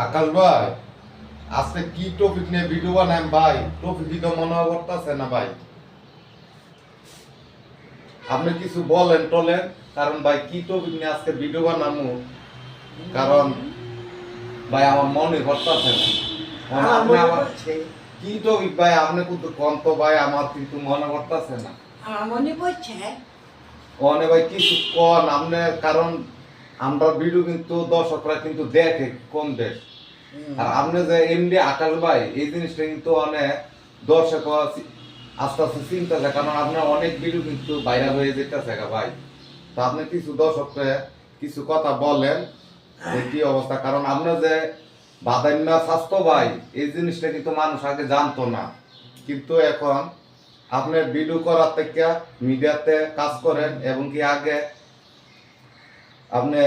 আকাশ ভাই আজকে কি টপিক নিয়ে ভিডিও বানাম ভাই? টপিকই তো মনে করতেছে না ভাই। আপনি কিছু বলেন টলেন, কারণ ভাই কি টপিক নিয়ে আজকে ভিডিও বানামু, কারণ ভাই আমার মনে করতেছে না। আপনি আমার কি টপিক ভাই আপনি কিন্তু কম তো ভাই, আমার কিন্তু মনে করতেছে না। আমার মনে পড়ছে অনে ভাই কিছু কন আপনি, কারণ আমরা ভিডিও কিন্তু দর্শকরা কিন্তু দেখে কোন দেশ। আর আপনি যে এমডি আকাশ ভাই এই জিনিসটা কিন্তু অনেক দর্শক আস্তে আস্তে চিন্তা যায়, কারণ আপনার অনেক ভিডিও কিন্তু ভাইরাল হয়ে যেতেছে ভাই। তো আপনি কিছু দর্শককে কিছু কথা বলেন যে কি অবস্থা, কারণ আপনার যে বাদান্য স্বাস্থ্য ভাই এই জিনিসটা কিন্তু মানুষ আগে জানতো না, কিন্তু এখন আপনি ভিডিও করার থেকে মিডিয়াতে কাজ করেন এবং কি আগে আপনি